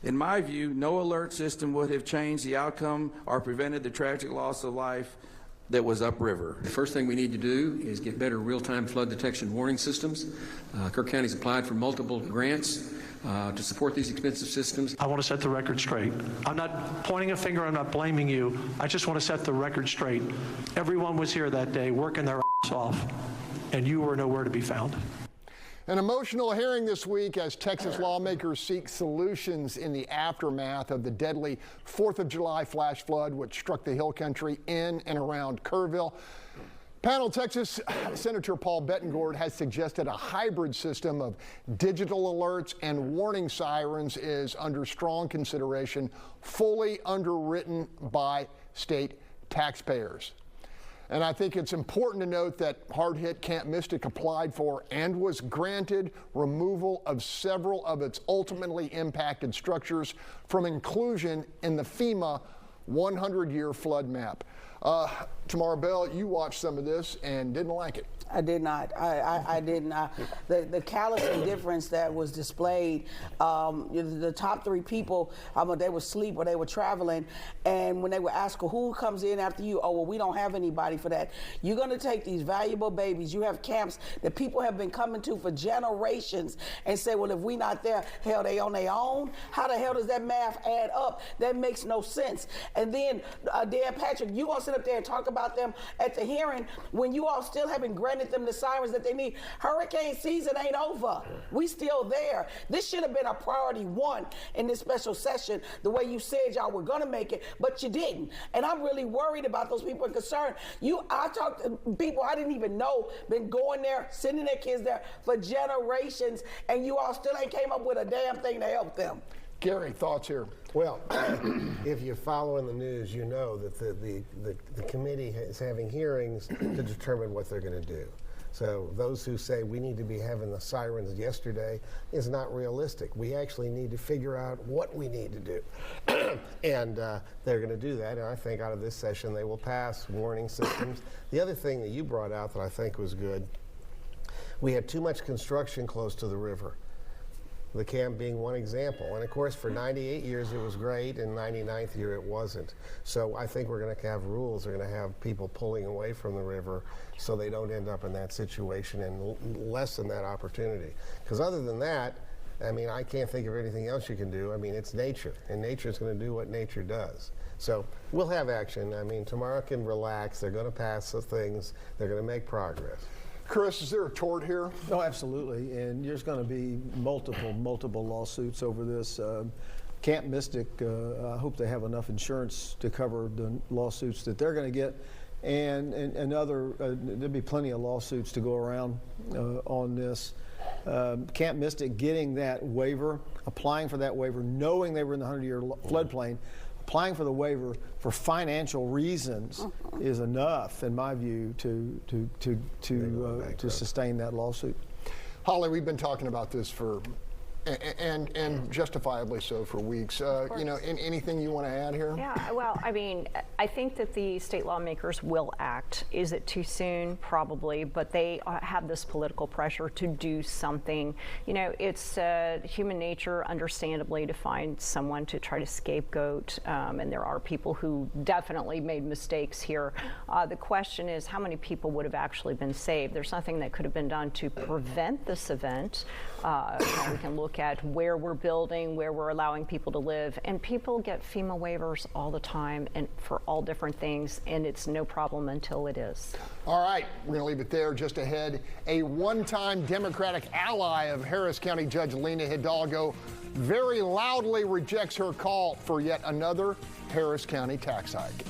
In my view, no alert system would have changed the outcome or prevented the tragic loss of life that was upriver. The first thing we need to do is get better real-time flood detection warning systems. Kerr County's applied for multiple grants to support these expensive systems. I want to set the record straight. I'm not pointing a finger, I'm not blaming you. I just want to set the record straight. Everyone was here that day working their ass off, and you were nowhere to be found. An emotional hearing this week as Texas lawmakers seek solutions in the aftermath of the deadly 4th of July flash flood which struck the Hill Country in and around Kerrville. Panel Texas Senator Paul Bettengord has suggested a hybrid system of digital alerts and warning sirens is under strong consideration, fully underwritten by state taxpayers. And I think it's important to note that hard-hit Camp Mystic applied for and was granted removal of several of its ultimately impacted structures from inclusion in the FEMA 100-year flood map. Tamara Bell, you watched some of this and didn't like it. I did not. I didn't. The callous indifference that was displayed, the top 3 people, they were asleep or they were traveling, and when they were asked, who comes in after you? Oh, well, we don't have anybody for that. You're going to take these valuable babies. You have camps that people have been coming to for generations and say, well, if we not there, hell, they on their own? How the hell does that math add up? That makes no sense. And then, Dan Patrick, you going to sit up there and talk about them at the hearing when you all still haven't granted them the sirens that they need. Hurricane season ain't over. We still there. This should have been a priority 1 in this special session, the way you said y'all were gonna make it, but you didn't. And I'm really worried about those people and concerned. I talked to people I didn't even know, been going there, sending their kids there for generations, and you all still ain't came up with a damn thing to help them. Gary, thoughts here? Well, if you're following the news, you know that the committee is having hearings to determine what they're going to do. So those who say we need to be having the sirens yesterday is not realistic. We actually need to figure out what we need to do. And they're going to do that. And I think out of this session they will pass warning systems. The other thing that you brought out that I think was good, we had too much construction close to the river. The camp being one example. And of course, for 98 years it was great, and 99th year it wasn't. So I think we're going to have rules. We're going to have people pulling away from the river so they don't end up in that situation and lessen that opportunity. Because other than that, I mean, I can't think of anything else you can do. I mean, it's nature, and nature's going to do what nature does. So we'll have action. I mean, tomorrow can relax. They're going to pass the things. They're going to make progress. Chris, is there a tort here? Oh, absolutely, and there's going to be multiple lawsuits over this. Camp Mystic, I hope they have enough insurance to cover the lawsuits that they're going to get, and there'll be plenty of lawsuits to go around on this. Camp Mystic getting that waiver, applying for that waiver, knowing they were in the 100-year floodplain, applying for the waiver for financial reasons is enough, in my view, to sustain that lawsuit. Holly, we've been talking about this for, and justifiably so, for weeks. You know, anything you want to add here? Yeah, well, I mean, I think that the state lawmakers will act. Is it too soon? Probably, but they have this political pressure to do something. You know, it's human nature, understandably, to find someone to try to scapegoat, and there are people who definitely made mistakes here. The question is, how many people would have actually been saved? There's nothing that could have been done to prevent this event. We can look at where we're building, where we're allowing people to live, and people get FEMA waivers all the time and for all different things, and it's no problem until it is. All right, we're going to leave it there. Just ahead, a one-time Democratic ally of Harris County Judge Lena Hidalgo very loudly rejects her call for yet another Harris County tax hike.